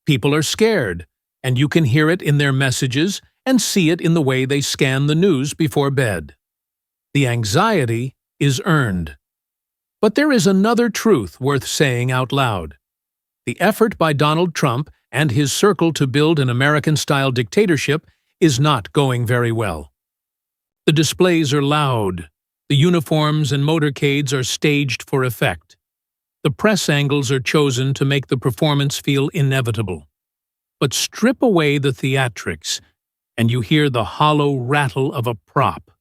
People are scared, and you can hear it in their messages and see it in the way they scan the news before bed. The anxiety is earned. But there is another truth worth saying out loud. The effort by Donald Trump and his circle to build an American-style dictatorship is not going very well. The displays are loud. The uniforms and motorcades are staged for effect. The press angles are chosen to make the performance feel inevitable. But strip away the theatrics, and you hear the hollow rattle of a prop.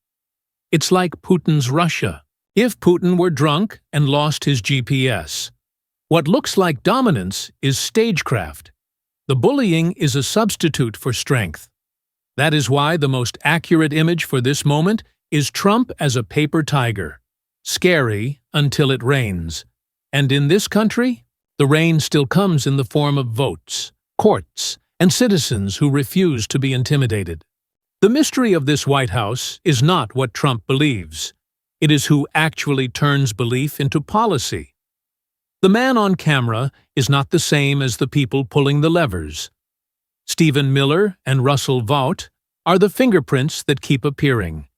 It's like Putin's Russia. If Putin were drunk and lost his GPS. What looks like dominance is stagecraft. The bullying is a substitute for strength. That is why the most accurate image for this moment is Trump as a paper tiger. Scary until it rains. And in this country, the rain still comes in the form of votes, courts, and citizens who refuse to be intimidated. The mystery of this White House is not what Trump believes. It is who actually turns belief into policy. The man on camera is not the same as the people pulling the levers. Stephen Miller and Russell Vought are the fingerprints that keep appearing.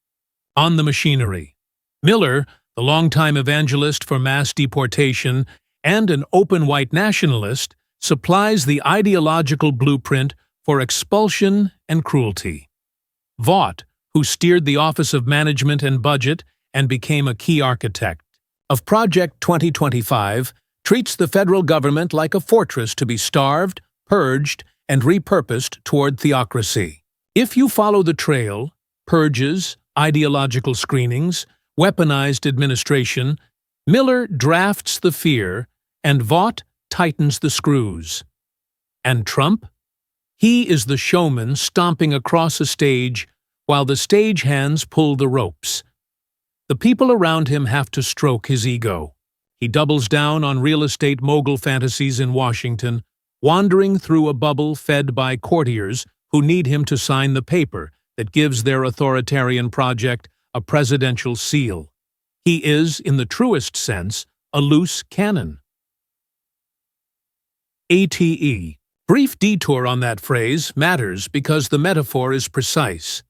On the machinery. Miller, the longtime evangelist for mass deportation and an open white nationalist, supplies the ideological blueprint for expulsion and cruelty. Vought, who steered the Office of Management and Budget and became a key architect of Project 2025, treats the federal government like a fortress to be starved, purged, and repurposed toward theocracy. If you follow the trail, purges, ideological screenings, weaponized administration, Miller drafts the fear, and Vought tightens the screws. And Trump? He is the showman stomping across a stage while the stagehands pull the ropes. The people around him have to stroke his ego. He doubles down on real estate mogul fantasies in Washington, wandering through a bubble fed by courtiers who need him to sign the paper that gives their authoritarian project a presidential seal. He is, in the truest sense, a loose cannon. ATE. Brief detour on that phrase matters because the metaphor is precise.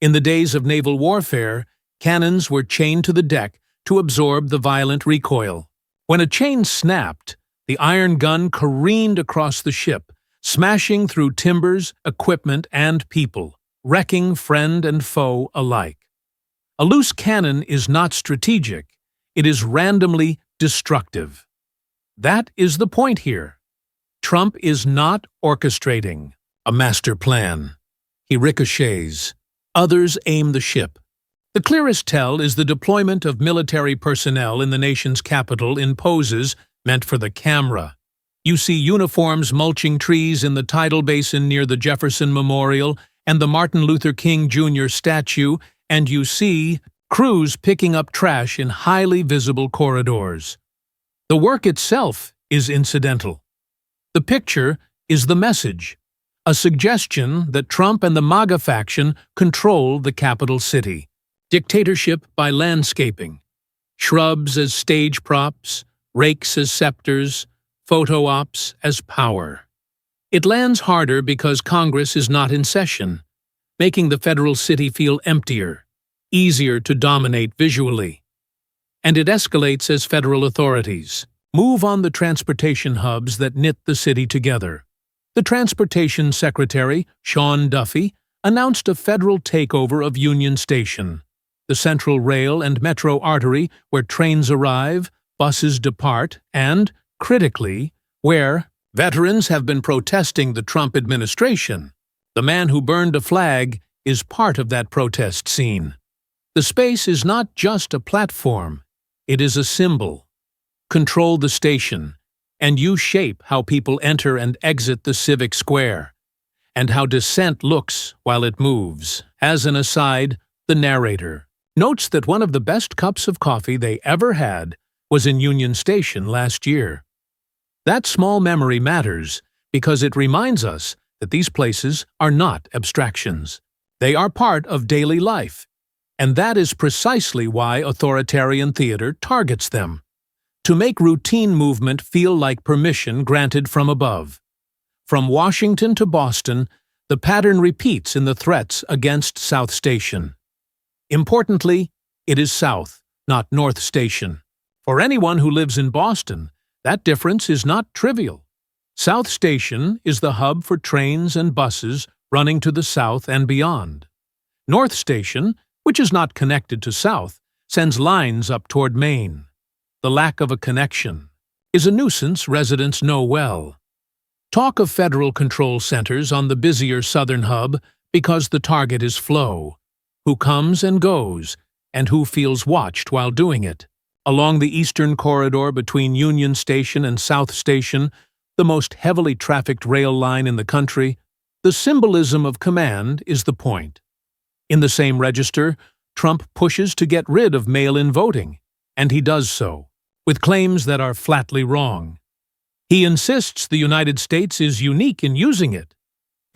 In the days of naval warfare, cannons were chained to the deck to absorb the violent recoil. When a chain snapped, the iron gun careened across the ship, smashing through timbers, equipment, and people, wrecking friend and foe alike. A loose cannon is not strategic, it is randomly destructive. That is the point here. Trump is not orchestrating a master plan. He ricochets. Others aim the ship. The clearest tell is the deployment of military personnel in the nation's capital in poses meant for the camera. You see uniforms mulching trees in the tidal basin near the Jefferson Memorial and the Martin Luther King Jr. statue, and you see crews picking up trash in highly visible corridors. The work itself is incidental. The picture is the message, a suggestion that Trump and the MAGA faction control the capital city. Dictatorship by landscaping, shrubs as stage props, rakes as scepters, photo ops as power. It lands harder because Congress is not in session, making the federal city feel emptier, easier to dominate visually. And it escalates as federal authorities move on the transportation hubs that knit the city together. The Transportation Secretary, Sean Duffy, announced a federal takeover of Union Station, the central rail and metro artery where trains arrive, buses depart, and, critically, where veterans have been protesting the Trump administration. The man who burned a flag is part of that protest scene. The space is not just a platform, it is a symbol. Control the station, and you shape how people enter and exit the civic square, and how dissent looks while it moves. As an aside, the narrator notes that one of the best cups of coffee they ever had was in Union Station last year. That small memory matters because it reminds us that these places are not abstractions. They are part of daily life, and that is precisely why authoritarian theater targets them. To make routine movement feel like permission granted from above. From Washington to Boston, the pattern repeats in the threats against South Station. Importantly, it is South, not North Station. For anyone who lives in Boston, that difference is not trivial. South Station is the hub for trains and buses running to the south and beyond. North Station, which is not connected to South, sends lines up toward Maine. The lack of a connection is a nuisance residents know well. Talk of federal control centers on the busier southern hub because the target is flow. Who comes and goes, and who feels watched while doing it. Along the eastern corridor between Union Station and South Station, the most heavily trafficked rail line in the country, the symbolism of command is the point. In the same register, Trump pushes to get rid of mail-in voting, and he does so, with claims that are flatly wrong. He insists the United States is unique in using it.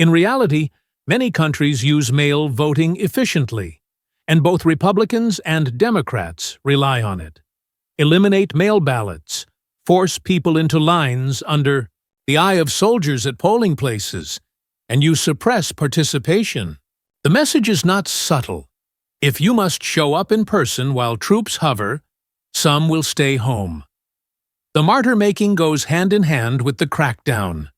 In reality, many countries use mail voting efficiently, and both Republicans and Democrats rely on it. Eliminate mail ballots, force people into lines under the eye of soldiers at polling places, and you suppress participation. The message is not subtle. If you must show up in person while troops hover, some will stay home. The martyr-making goes hand in hand with the crackdown.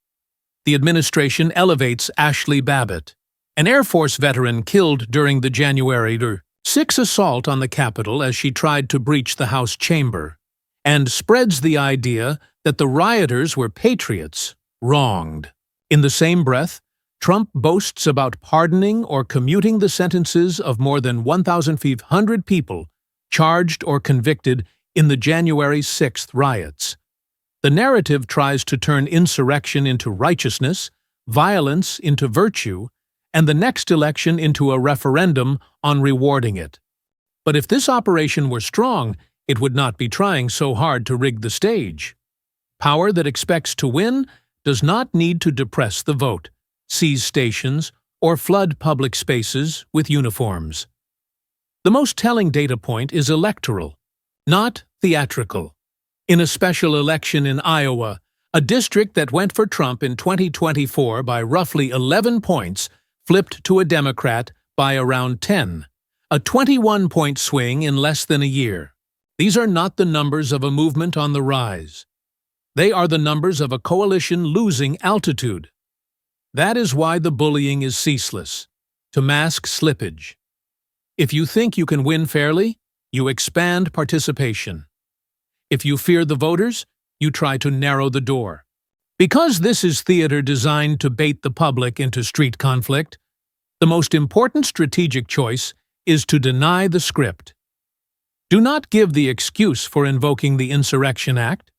The administration elevates Ashley Babbitt, an Air Force veteran killed during the January 6 assault on the Capitol as she tried to breach the House chamber, and spreads the idea that the rioters were patriots, wronged. In the same breath, Trump boasts about pardoning or commuting the sentences of more than 1,500 people charged or convicted in the January 6th riots. The narrative tries to turn insurrection into righteousness, violence into virtue, and the next election into a referendum on rewarding it. But if this operation were strong, it would not be trying so hard to rig the stage. Power that expects to win does not need to depress the vote, seize stations, or flood public spaces with uniforms. The most telling data point is electoral, not theatrical. In a special election in Iowa, a district that went for Trump in 2024 by roughly 11 points flipped to a Democrat by around 10, a 21-point swing in less than a year. These are not the numbers of a movement on the rise. They are the numbers of a coalition losing altitude. That is why the bullying is ceaseless, to mask slippage. If you think you can win fairly, you expand participation. If you fear the voters, you try to narrow the door. Because this is theater designed to bait the public into street conflict, the most important strategic choice is to deny the script. Do not give the excuse for invoking the Insurrection Act.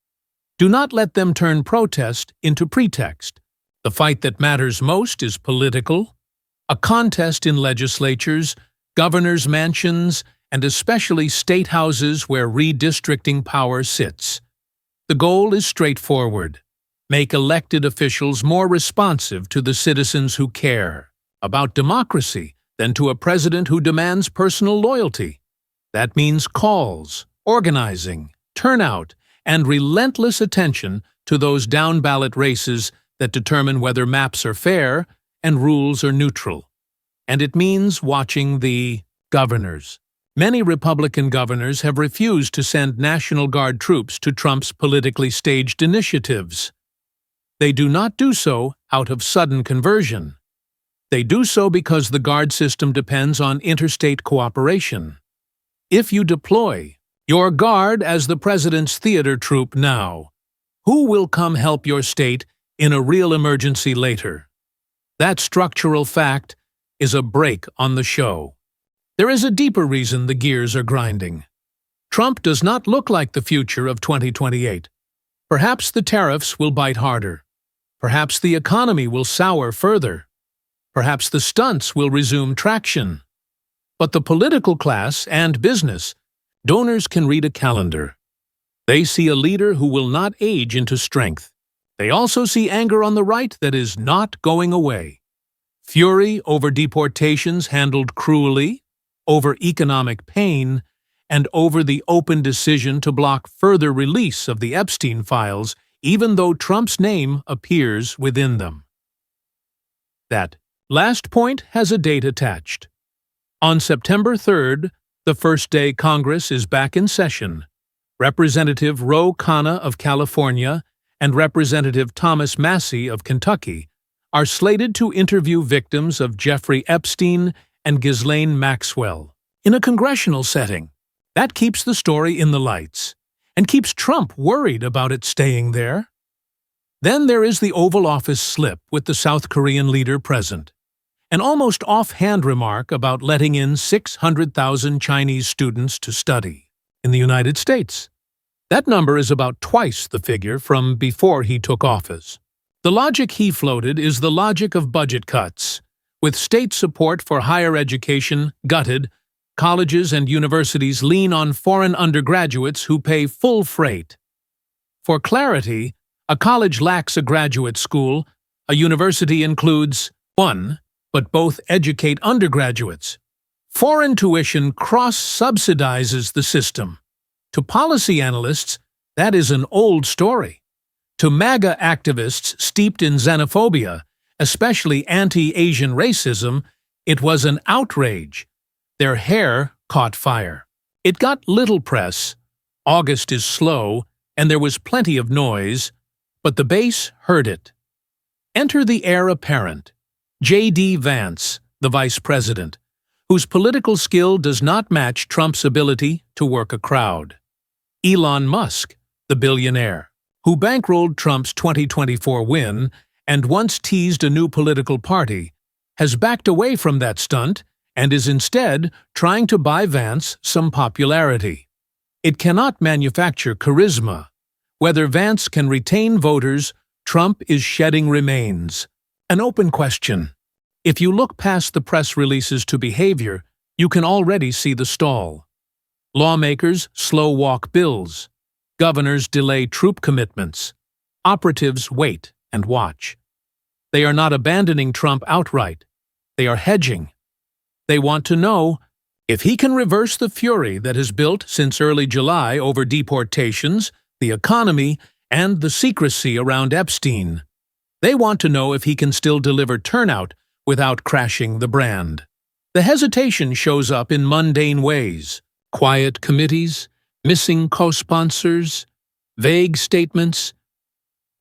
Do not let them turn protest into pretext. The fight that matters most is political, a contest in legislatures, governors' mansions, and especially state houses where redistricting power sits. The goal is straightforward. Make elected officials more responsive to the citizens who care about democracy than to a president who demands personal loyalty. That means calls, organizing, turnout, and relentless attention to those down-ballot races that determine whether maps are fair and rules are neutral. And it means watching the governors. Many Republican governors have refused to send National Guard troops to Trump's politically staged initiatives. They do not do so out of sudden conversion. They do so because the Guard system depends on interstate cooperation. If you deploy your Guard as the president's theater troupe now, who will come help your state in a real emergency later? That structural fact is a brake on the show. There is a deeper reason the gears are grinding. Trump does not look like the future of 2028. Perhaps the tariffs will bite harder. Perhaps the economy will sour further. Perhaps the stunts will resume traction. But the political class and business, donors can read a calendar. They see a leader who will not age into strength. They also see anger on the right that is not going away. Fury over deportations handled cruelly, over economic pain, and over the open decision to block further release of the Epstein files, even though Trump's name appears within them. That last point has a date attached. On September 3rd, the first day Congress is back in session, Representative Ro Khanna of California and Representative Thomas Massie of Kentucky are slated to interview victims of Jeffrey Epstein and Ghislaine Maxwell in a congressional setting. That keeps the story in the lights and keeps Trump worried about it staying there. Then there is the Oval Office slip with the South Korean leader present. An almost offhand remark about letting in 600,000 Chinese students to study in the United States. That number is about twice the figure from before he took office. The logic he floated is the logic of budget cuts. With state support for higher education gutted, colleges and universities lean on foreign undergraduates who pay full freight. For clarity, a college lacks a graduate school. A university includes one, but both educate undergraduates. Foreign tuition cross-subsidizes the system. To policy analysts, that is an old story. To MAGA activists steeped in xenophobia, especially anti-Asian racism, it was an outrage. Their hair caught fire. It got little press. August is slow, and there was plenty of noise, but the base heard it. Enter the heir apparent, J.D. Vance, the vice president, whose political skill does not match Trump's ability to work a crowd. Elon Musk, the billionaire, who bankrolled Trump's 2024 win and once teased a new political party, has backed away from that stunt and is instead trying to buy Vance some popularity. It cannot manufacture charisma. Whether Vance can retain voters, Trump is shedding remains. An open question. If you look past the press releases to behavior, you can already see the stall. Lawmakers slow-walk bills. Governors delay troop commitments. Operatives wait and watch. They are not abandoning Trump outright. They are hedging. They want to know if he can reverse the fury that has built since early July over deportations, the economy, and the secrecy around Epstein. They want to know if he can still deliver turnout without crashing the brand. The hesitation shows up in mundane ways: quiet committees, missing co-sponsors, vague statements.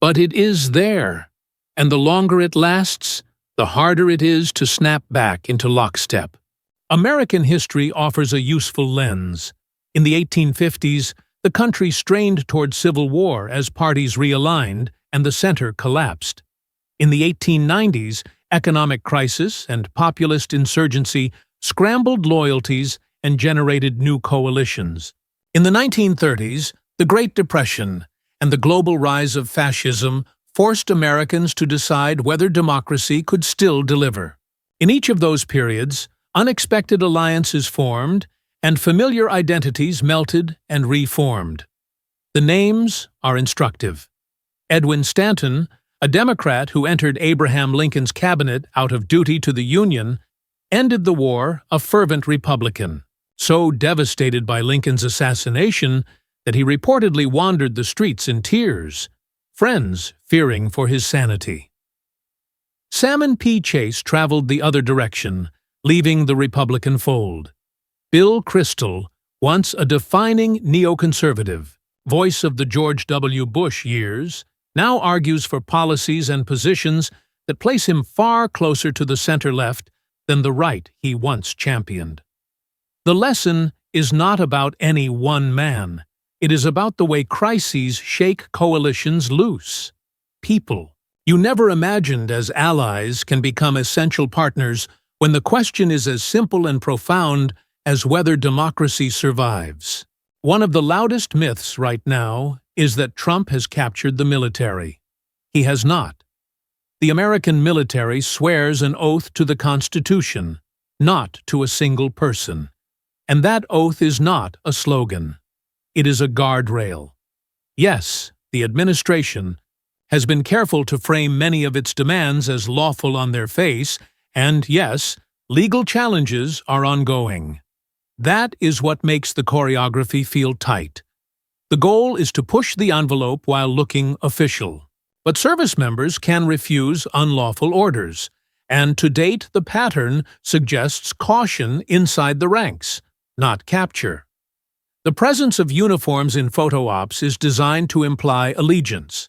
But it is there, and the longer it lasts, the harder it is to snap back into lockstep. American history offers a useful lens. In the 1850s, the country strained toward civil war as parties realigned and the center collapsed. In the 1890s, economic crisis and populist insurgency scrambled loyalties and generated new coalitions. In the 1930s, the Great Depression and the global rise of fascism forced Americans to decide whether democracy could still deliver. In each of those periods, unexpected alliances formed and familiar identities melted and reformed. The names are instructive. Edwin Stanton, a Democrat who entered Abraham Lincoln's cabinet out of duty to the Union, ended the war a fervent Republican, so devastated by Lincoln's assassination that he reportedly wandered the streets in tears, friends fearing for his sanity. Salmon P. Chase traveled the other direction, leaving the Republican fold. Bill Kristol, once a defining neoconservative, voice of the George W. Bush years, now argues for policies and positions that place him far closer to the center-left than the right he once championed. The lesson is not about any one man. It is about the way crises shake coalitions loose. People you never imagined as allies can become essential partners when the question is as simple and profound as whether democracy survives. One of the loudest myths right now is that Trump has captured the military. He has not. The American military swears an oath to the Constitution, not to a single person. And that oath is not a slogan. It is a guardrail. Yes, the administration has been careful to frame many of its demands as lawful on their face, and yes, legal challenges are ongoing. That is what makes the choreography feel tight. The goal is to push the envelope while looking official. But service members can refuse unlawful orders, and to date the pattern suggests caution inside the ranks, not capture. The presence of uniforms in photo ops is designed to imply allegiance.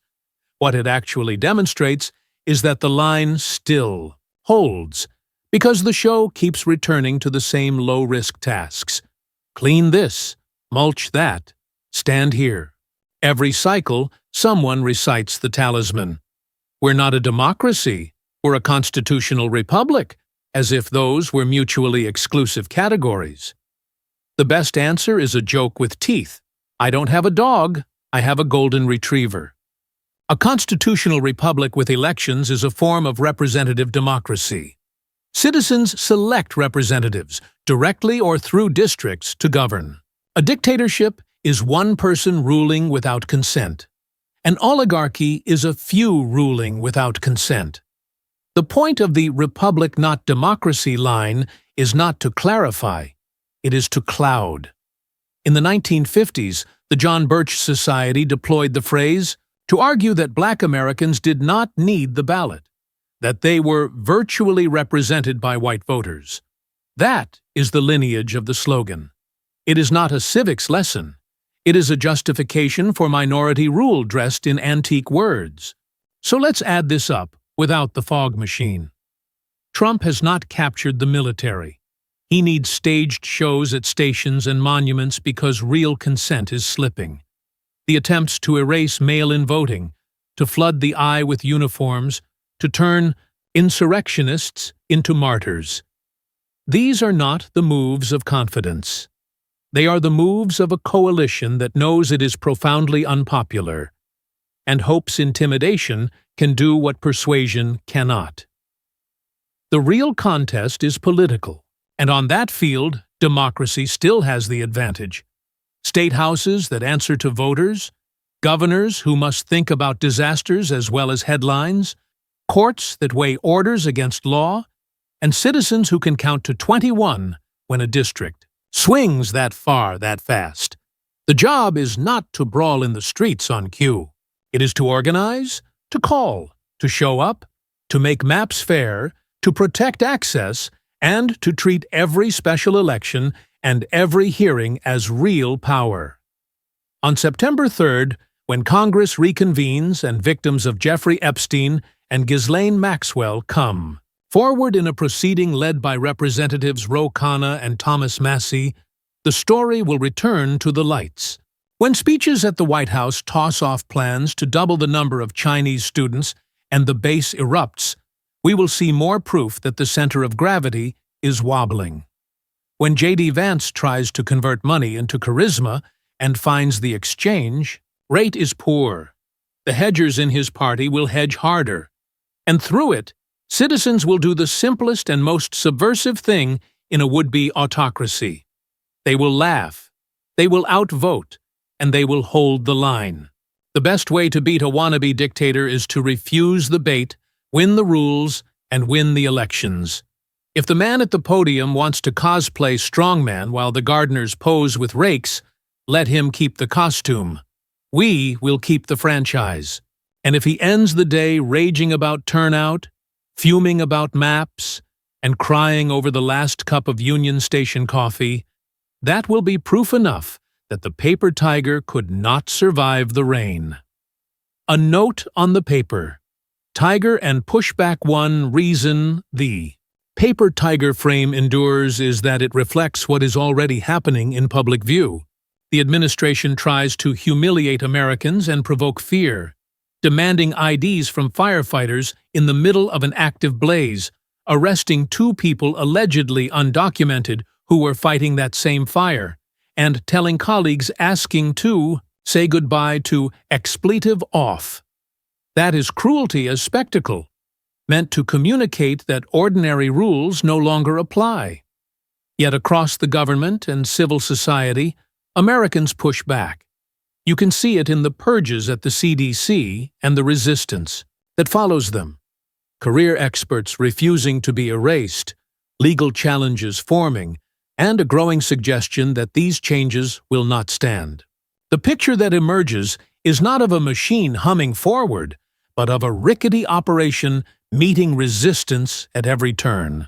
What it actually demonstrates is that the line still holds, because the show keeps returning to the same low-risk tasks. Clean this, mulch that, stand here. Every cycle, someone recites the talisman. We're not a democracy, we're a constitutional republic, as if those were mutually exclusive categories. The best answer is a joke with teeth. I don't have a dog, I have a golden retriever. A constitutional republic with elections is a form of representative democracy. Citizens select representatives, directly or through districts, to govern. A dictatorship is one person ruling without consent. An oligarchy is a few ruling without consent. The point of the republic not democracy line is not to clarify, it is to cloud. In the 1950s, the John Birch Society deployed the phrase to argue that Black Americans did not need the ballot, that they were virtually represented by white voters. That is the lineage of the slogan. It is not a civics lesson. It is a justification for minority rule dressed in antique words. So let's add this up without the fog machine. Trump has not captured the military. He needs staged shows at stations and monuments because real consent is slipping. The attempts to erase mail-in voting, to flood the eye with uniforms, to turn insurrectionists into martyrs. These are not the moves of confidence. They are the moves of a coalition that knows it is profoundly unpopular, and hopes intimidation can do what persuasion cannot. The real contest is political, and on that field, democracy still has the advantage. State houses that answer to voters, governors who must think about disasters as well as headlines, courts that weigh orders against law, and citizens who can count to 21 when a district swings that far that fast. The job is not to brawl in the streets on cue. It is to organize, to call, to show up, to make maps fair, to protect access, and to treat every special election and every hearing as real power. On September 3rd, when Congress reconvenes and victims of Jeffrey Epstein and Ghislaine Maxwell come forward in a proceeding led by Representatives Ro Khanna and Thomas Massie, the story will return to the lights. When speeches at the White House toss off plans to double the number of Chinese students and the base erupts, we will see more proof that the center of gravity is wobbling. When J.D. Vance tries to convert money into charisma and finds the exchange rate is poor, the hedgers in his party will hedge harder, and through it, citizens will do the simplest and most subversive thing in a would-be autocracy. They will laugh, they will outvote, and they will hold the line. The best way to beat a wannabe dictator is to refuse the bait, win the rules, and win the elections. If the man at the podium wants to cosplay strongman while the gardeners pose with rakes, let him keep the costume. We will keep the franchise. And if he ends the day raging about turnout, fuming about maps, and crying over the last cup of Union Station coffee, that will be proof enough that the paper tiger could not survive the rain. A note on the paper. Tiger and Pushback 1 reason the paper tiger frame endures is that it reflects what is already happening in public view. The administration tries to humiliate Americans and provoke fear, demanding IDs from firefighters in the middle of an active blaze, arresting 2 people allegedly undocumented who were fighting that same fire, and telling colleagues asking to say goodbye to expletive off. That is cruelty as spectacle, meant to communicate that ordinary rules no longer apply. Yet across the government and civil society, Americans push back. You can see it in the purges at the CDC and the resistance that follows them. Career experts refusing to be erased, legal challenges forming, and a growing suggestion that these changes will not stand. The picture that emerges is not of a machine humming forward, but of a rickety operation meeting resistance at every turn.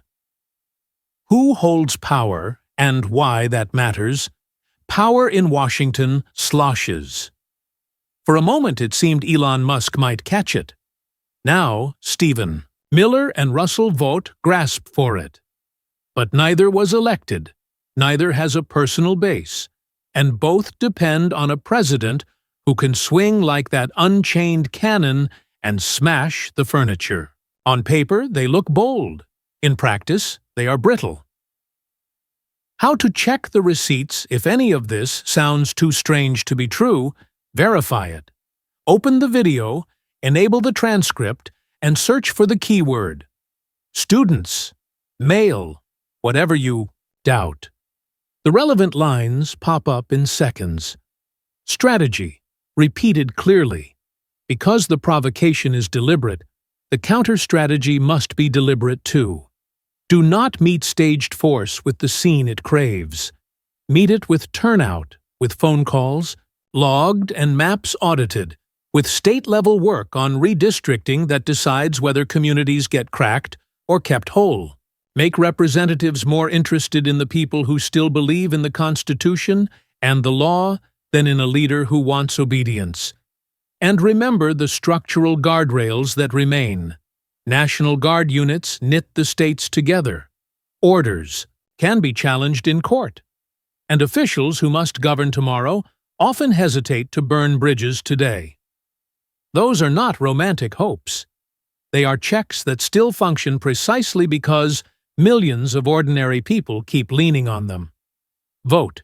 Who holds power and why that matters? Power in Washington sloshes. For a moment it seemed Elon Musk might catch it. Now, Stephen Miller and Russell Vought grasp for it. But neither was elected, neither has a personal base, and both depend on a president who can swing like that unchained cannon and smash the furniture. On paper, they look bold. In practice, they are brittle. How to check the receipts if any of this sounds too strange to be true? Verify it. Open the video, enable the transcript, and search for the keyword. Students, male, whatever you doubt. The relevant lines pop up in seconds. Strategy, repeated clearly. Because the provocation is deliberate, the counter-strategy must be deliberate too. Do not meet staged force with the scene it craves. Meet it with turnout, with phone calls, logged and maps audited, with state-level work on redistricting that decides whether communities get cracked or kept whole. Make representatives more interested in the people who still believe in the Constitution and the law than in a leader who wants obedience. And remember the structural guardrails that remain. National Guard units knit the states together. Orders can be challenged in court. And officials who must govern tomorrow often hesitate to burn bridges today. Those are not romantic hopes. They are checks that still function precisely because millions of ordinary people keep leaning on them. Vote.